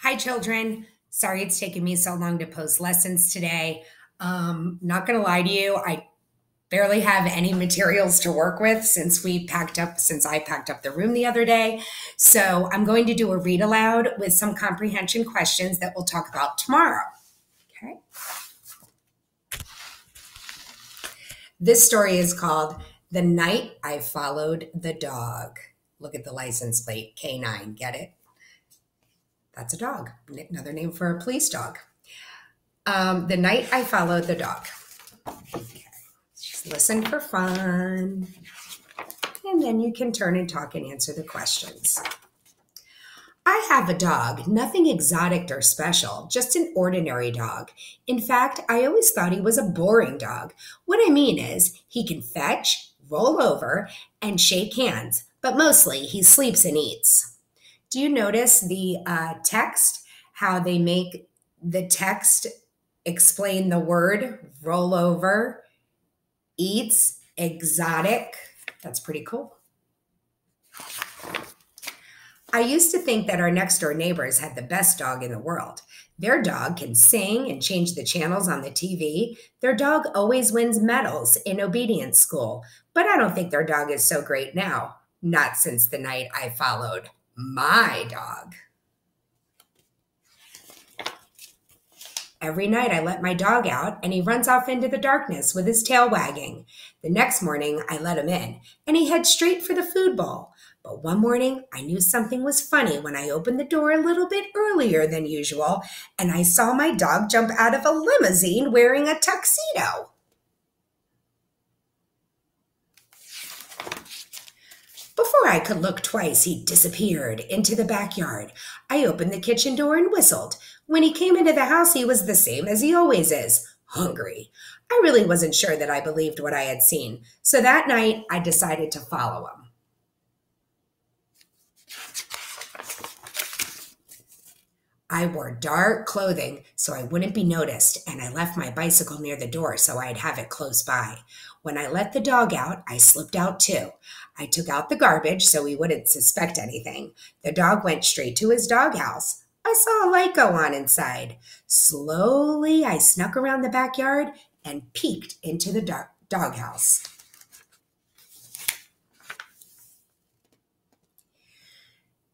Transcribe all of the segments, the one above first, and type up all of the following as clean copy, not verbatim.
Hi, children. Sorry it's taken me so long to post lessons today. Not going to lie to you, I barely have any materials to work with since I packed up the room the other day. So I'm going to do a read aloud with some comprehension questions that we'll talk about tomorrow. Okay. This story is called The Night I Followed the Dog. Look at the license plate, K9, get it? That's a dog, another name for a police dog. The Night I Followed the Dog. Okay. Just listen for fun. And then you can turn and talk and answer the questions. I have a dog, nothing exotic or special, just an ordinary dog. In fact, I always thought he was a boring dog. What I mean is, he can fetch, roll over, and shake hands, but mostly he sleeps and eats. Do you notice the text, how they make the text explain the word roll over, eats, exotic? That's pretty cool. I used to think that our next door neighbors had the best dog in the world. Their dog can sing and change the channels on the TV. Their dog always wins medals in obedience school. But I don't think their dog is so great now. Not since the night I followed my dog. Every night I let my dog out and he runs off into the darkness with his tail wagging. The next morning I let him in and he heads straight for the food bowl. But one morning I knew something was funny when I opened the door a little bit earlier than usual and I saw my dog jump out of a limousine wearing a tuxedo. Before I could look twice, he disappeared into the backyard. I opened the kitchen door and whistled. When he came into the house, he was the same as he always is, hungry. I really wasn't sure that I believed what I had seen, so that night I decided to follow him. I wore dark clothing so I wouldn't be noticed, and I left my bicycle near the door so I'd have it close by. When I let the dog out, I slipped out too. I took out the garbage so he wouldn't suspect anything. The dog went straight to his doghouse. I saw a light go on inside. Slowly, I snuck around the backyard and peeked into the doghouse.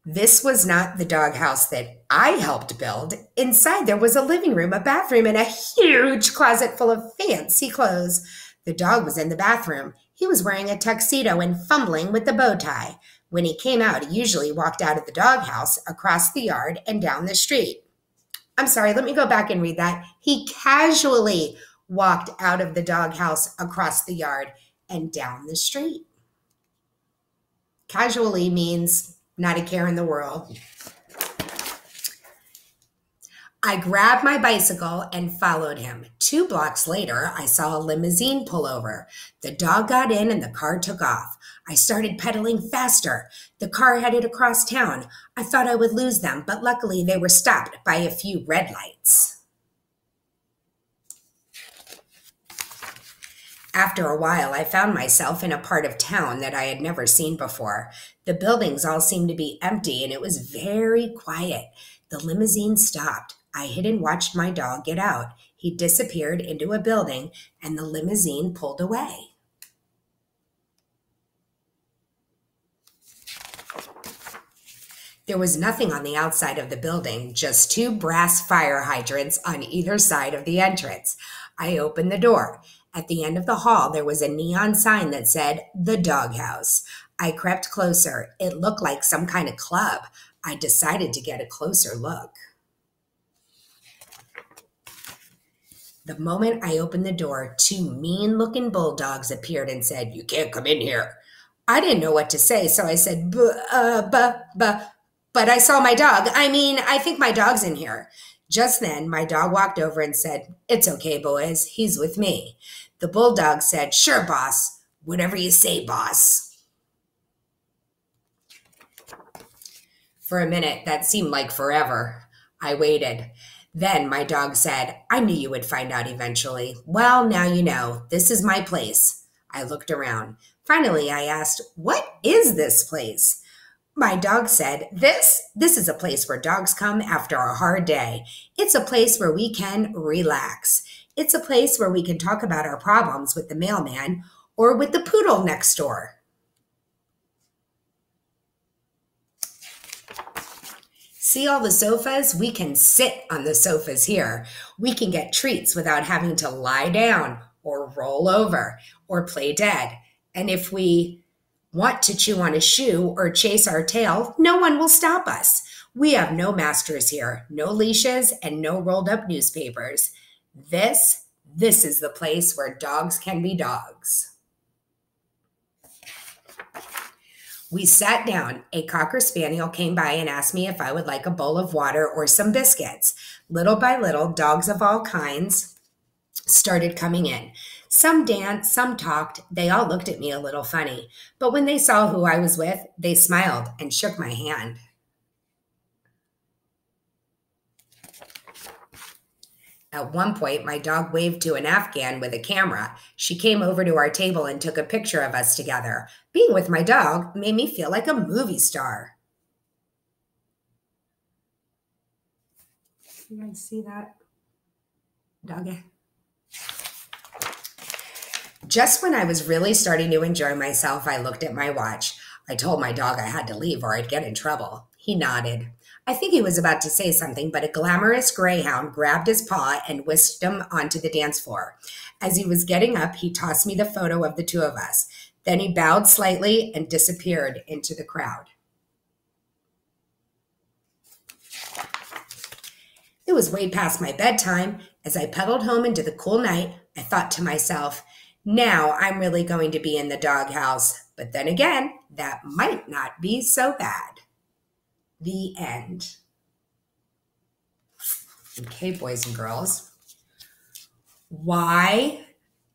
This was not the doghouse that I helped build. Inside there was a living room, a bathroom, and a huge closet full of fancy clothes. The dog was in the bathroom. He was wearing a tuxedo and fumbling with the bow tie. When he came out, he usually walked out of the doghouse, across the yard, and down the street. I'm sorry, let me go back and read that. He casually walked out of the doghouse, across the yard, and down the street. Casually means not a care in the world. I grabbed my bicycle and followed him. 2 blocks later, I saw a limousine pull over. The dog got in and the car took off. I started pedaling faster. The car headed across town. I thought I would lose them, but luckily they were stopped by a few red lights. After a while, I found myself in a part of town that I had never seen before. The buildings all seemed to be empty and it was very quiet. The limousine stopped. I hid and watched my dog get out. He disappeared into a building and the limousine pulled away. There was nothing on the outside of the building, just 2 brass fire hydrants on either side of the entrance. I opened the door. At the end of the hall, there was a neon sign that said, "The Doghouse." I crept closer. It looked like some kind of club. I decided to get a closer look. The moment I opened the door, 2 mean-looking bulldogs appeared and said, "You can't come in here." I didn't know what to say, so I said, but I saw my dog. I think my dog's in here. Just then, my dog walked over and said, "It's okay, boys. He's with me." The bulldog said, "Sure, boss. Whatever you say, boss." For a minute, that seemed like forever. I waited. Then my dog said, "I knew you would find out eventually. Well, now you know. This is my place." I looked around. Finally, I asked, "What is this place?" My dog said, this is a place where dogs come after a hard day. It's a place where we can relax. It's a place where we can talk about our problems with the mailman or with the poodle next door. See all the sofas? We can sit on the sofas here. We can get treats without having to lie down or roll over or play dead. And if we want to chew on a shoe or chase our tail, no one will stop us. We have no masters here, no leashes, and no rolled up newspapers. This is the place where dogs can be dogs. We sat down. A Cocker Spaniel came by and asked me if I would like a bowl of water or some biscuits. Little by little, dogs of all kinds started coming in. Some danced, some talked. They all looked at me a little funny. But when they saw who I was with, they smiled and shook my hand. At one point, my dog waved to an Afghan with a camera. She came over to our table and took a picture of us together. Being with my dog made me feel like a movie star. You guys see that? Doggy. Just when I was really starting to enjoy myself, I looked at my watch. I told my dog I had to leave or I'd get in trouble. He nodded. I think he was about to say something, but a glamorous greyhound grabbed his paw and whisked him onto the dance floor. As he was getting up, he tossed me the photo of the two of us. Then he bowed slightly and disappeared into the crowd. It was way past my bedtime. As I pedaled home into the cool night, I thought to myself, now I'm really going to be in the doghouse. But then again, that might not be so bad. The end. Okay, boys and girls. Why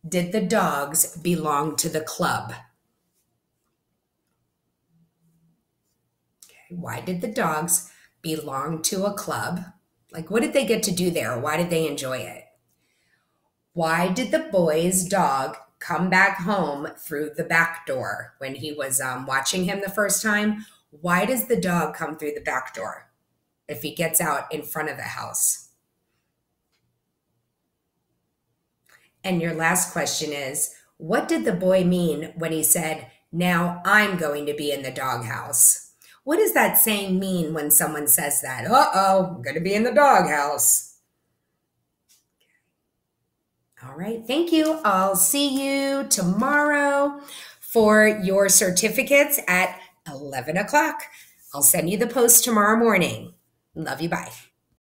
did the dogs belong to the club? Okay, why did the dogs belong to a club? Like, what did they get to do there? Why did they enjoy it? Why did the boy's dog come back home through the back door when he was watching him the first time? Why does the dog come through the back door if he gets out in front of the house? And your last question is, what did the boy mean when he said, now I'm going to be in the doghouse? What does that saying mean when someone says that? Uh-oh, I'm going to be in the doghouse. All right, thank you. I'll see you tomorrow for your certificates at 11 o'clock. I'll send you the post tomorrow morning. Love you. Bye.